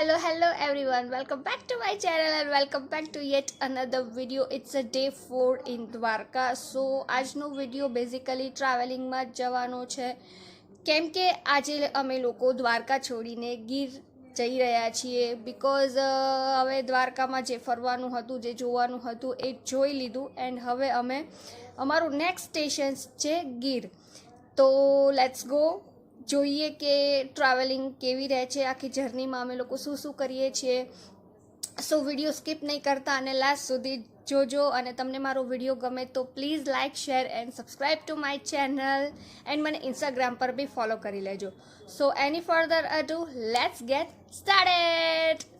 hello everyone, welcome back to my channel and welcome back to yet another video. It's a day 4 in Dwarka. So આજનો video basically ટ્રાવેલિંગમાં જ જવાનો છે કેમ કે આજે અમે લોકો દ્વારકા છોડીને ગીર જઈ રહ્યા છીએ બિકોઝ હવે દ્વારકામાં જે ફરવાનું હતું જે જોવાનું હતું એ જોઈ લીધું એન્ડ હવે અમે અમારું નેક્સ્ટ સ્ટેશન છે ગીર. તો લેટ્સ ગો, જોઈએ કે ટ્રાવેલિંગ કેવી રહે છે, આખી જર્નીમાં અમે લોકો શું શું કરીએ છીએ. સો વિડીયો સ્કીપ નહીં કરતા અને લાસ્ટ સુધી જોજો. અને તમને મારો વિડીયો ગમે તો please like, share and subscribe to my channel and મને ઇન્સ્ટાગ્રામ પર બી ફોલો કરી લેજો. સો એની further ado, let's gate started.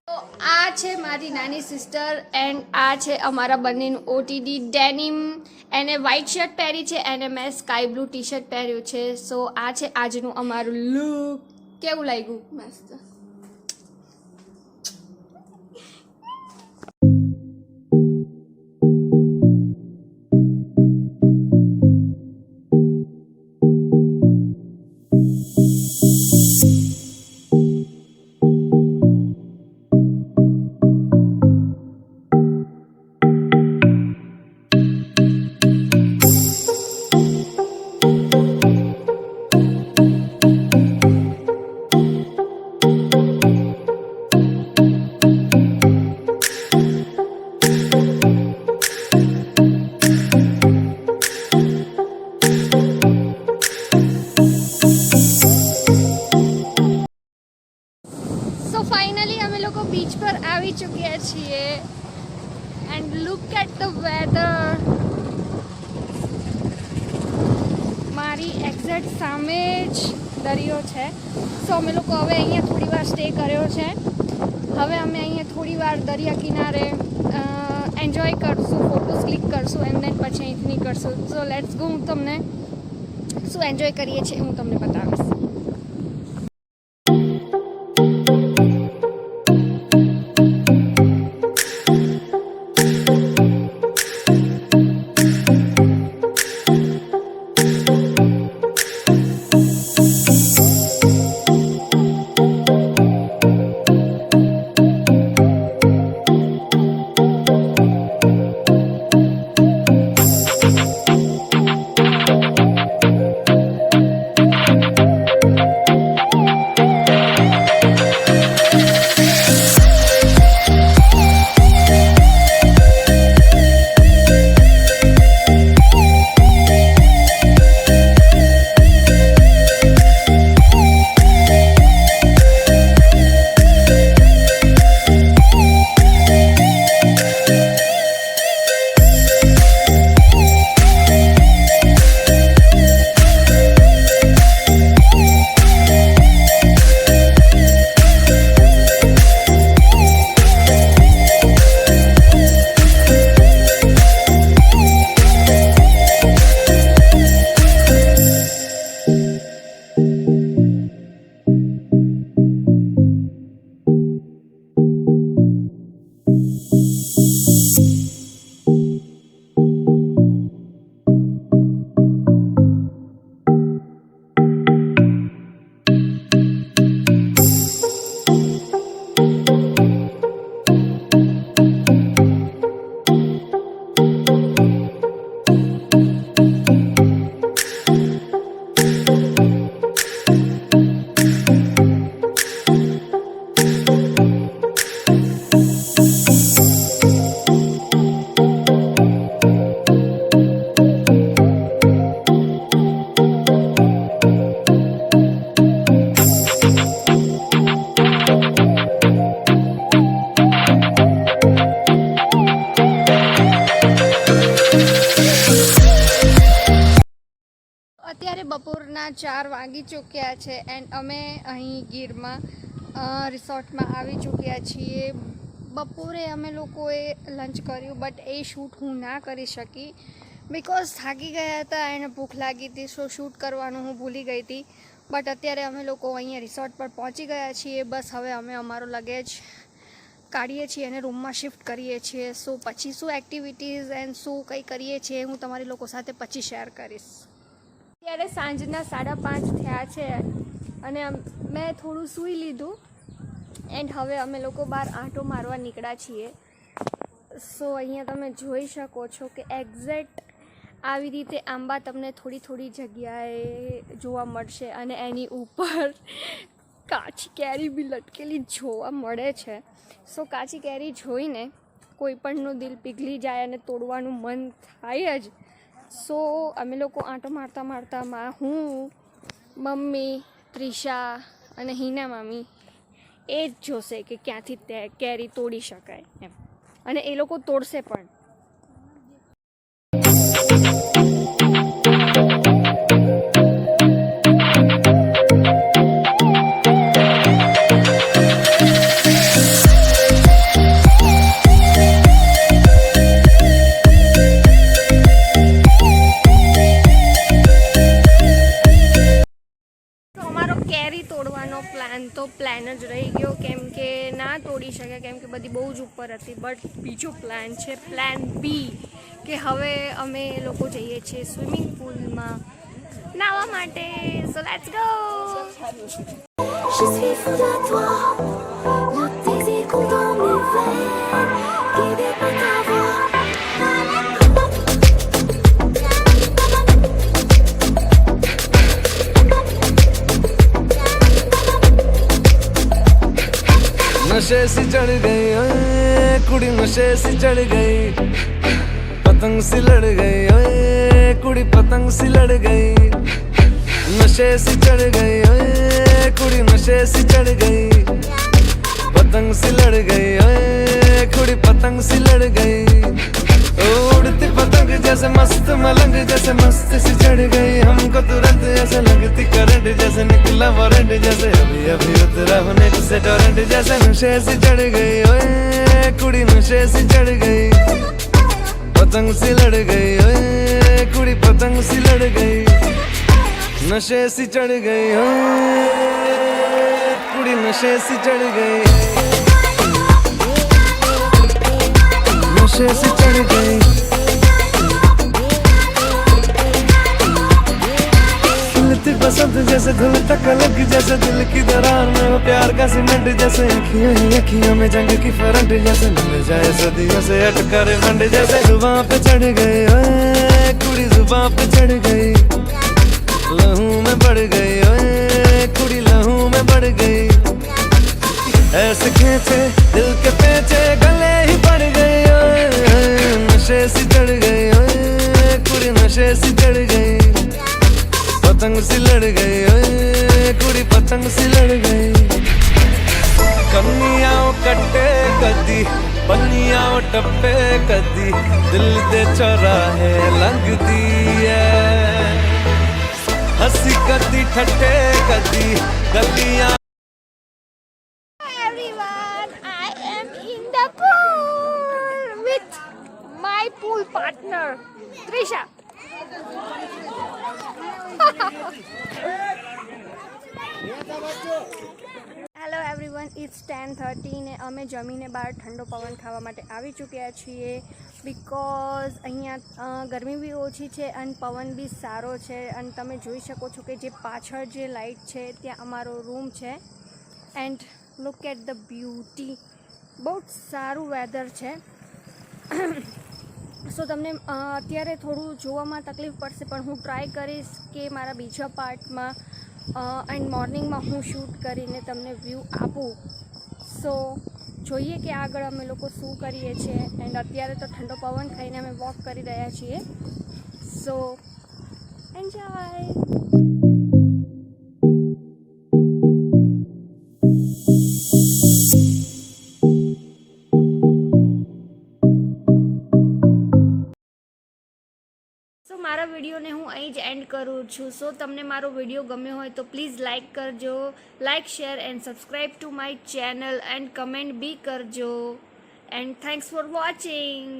તો આ છે મારી નાની સિસ્ટર એન્ડ આ છે અમારા બંનેનું ઓટીડી ડેનિમ. એને વ્હાઇટ શર્ટ પહેરી છે અને મેં સ્કાય બ્લુ ટી શર્ટ પહેર્યું છે. સો આ છે આજનું અમારું લુક. કેવું લાગ્યું? મસ્ત. ફાઇનલી અમે લોકો બીચ પર આવી ચૂક્યા છીએ and look at the weather. મારી એક્ઝેક્ટ સામે જ દરિયો છે. સો અમે લોકો હવે અહીંયા થોડી વાર સ્ટે કર્યો છે. હવે અમે અહીંયા થોડી વાર દરિયા કિનારે એન્જોય કરશું, ફોટોસ ક્લિક કરશું એન્ડ દેન પછી અહીંથી નીકળશું. So let's go. હું તમને શું એન્જોય કરીએ છીએ હું તમને બતાવીશ. અત્યારે બપોરના 4 વાગી ચૂક્યા છે એન્ડ અમે અહીં ગીરમાં રિસોર્ટમાં આવી ચૂક્યા છીએ. બપોરે અમે લોકોએ લંચ કર્યું બટ એ શૂટ હું ના કરી શકી બિકોઝ થાકી ગયા હતા અને ભૂખ લાગી હતી. સો શૂટ કરવાનું હું ભૂલી ગઈ હતી. બટ અત્યારે અમે લોકો અહીંયા રિસોર્ટ પર પહોંચી ગયા છીએ. બસ હવે અમે અમારો લગેજ કાઢીએ છીએ અને રૂમમાં શિફ્ટ કરીએ છીએ. સો પછી શું એક્ટિવિટીઝ એન્ડ શું કંઈ કરીએ છીએ હું તમારી લોકો સાથે પછી શેર કરીશ. અત્યારે સાંજના 5:30 થયા છે અને મેં થોડું સૂઈ લીધું એન્ડ હવે અમે લોકો બહાર આંટો મારવા નીકળ્યા છીએ. સો અહીંયા તમે જોઈ શકો છો કે એક્ઝેક્ટ આવી રીતે આંબા તમને થોડી થોડી જગ્યાએ જોવા મળશે અને એની ઉપર કાચી કેરી બી લટકેલી જોવા મળે છે. સો કાચી કેરી જોઈને કોઈ પણનું દિલ પીઘલી જાય અને તોડવાનું મન થાય જ. સો અમે લોકો આંટો મારતા મારતામાં હું, મમ્મી, ત્રિષા અને હિના મામી એ જ જોશે કે ક્યાંથી તે કેરી તોડી શકાય એમ, અને એ લોકો તોડશે પણ. કેરી તોડવાનો પ્લાન જ રહી ગયો, કેમ કે ના તોડી શકે કેમ કે બધી બહુ જ ઉપર હતી. બટ બીજો પ્લાન છે, પ્લાન બી, કે હવે અમે લોકો જઈએ છીએ સ્વિમિંગ પુલમાં નાહવા માટે. So let's go. नशे सी चढ़ गई ओए कुड़ी, नशे सी चढ़ गई, पतंग सी लड़ गई ओए कुड़ी, पतंग सी लड़ गई. नशे सी चढ़ गई ओए कुड़ी, नशे सी चढ़ गई, पतंग सी लड़ गई ओए कुड़ी, पतंग सी लड़ गई. उड़ती पतंग जैसे मस्त मलंग, जैसे मस्त सी चढ़ गई हमको तुरंत, ऐसे लगती करंट, जैसे निकला वारंट, जैसे अभी अभी उतरा होने से टोरेंट. जैसे नशे सी चढ़ गई ओए कुड़ी, नशे सी चढ़ गई, पतंग सी लड़ गई ओए कुड़ी, पतंग सी लड़ गई. नशे सी चढ़ गई ओए कुड़ी, नशे सी चढ़ गई, नशे सी चढ़ गई. खिलती बसंत जैसे धुल तक अलग, जैसे दिल की दरार में हो प्यार का सीमेंट, जैसे अखियां ही अखियां में जंग की फरंट, जैसे मिल जाए सदियों से अटकर रंड. जैसे जुबां पे चढ़ गई ओए कुड़ी, जुबां पे चढ़ गई, लहू में बढ़ गई ओए कुड़ी, लहू में बढ़ गई. ऐसे खींचे दिल के पेचे गले ही पड़ गई ओए, नशे सी चढ़ गई ओए कुड़ी, नशे सी चढ़ गई, पतंग सी लड़ गई ओए कुड़ी, पतंग सी लड़ गई. कन्नियाओ कट्टे कदी, बन्नियाओ टप्पे कदी, दिल दे चौराहे लंघदी है, हंसी कदी ठट्टे कदी गलियां. My pool partner, Trisha. Hello everyone, it's 10:30 ને અમે જમીને બહાર ઠંડો પવન ખાવા માટે આવી ચૂક્યા છીએ. બિકોઝ અહીંયા ગરમી બી ઓછી છે અને પવન બી સારો છે. અને તમે જોઈ શકો છો કે જે પાછળ જે લાઇટ છે ત્યાં અમારો રૂમ છે. And look at the beauty. બહુ જ સારું વેધર છે. સો તમને અત્યારે થોડું જોવામાં તકલીફ પડશે, પણ હું ટ્રાય કરીશ કે મારા બીજા પાર્ટમાં એન્ડ મોર્નિંગમાં હું શૂટ કરીને તમને વ્યૂ આપું. સો જોઈએ કે આગળ અમે લોકો શું કરીએ છીએ. એન્ડ અત્યારે તો ઠંડો પવન ખાઈને અમે વોક કરી રહ્યા છીએ. સો એન્જોય. મારા વિડીયોને હું અહીં જ એન્ડ કરું છું. સો તમને મારો વિડીયો ગમ્યો હોય તો પ્લીઝ લાઇક કરજો, like, share and subscribe to my channel and comment બી કરજો. And thanks for watching.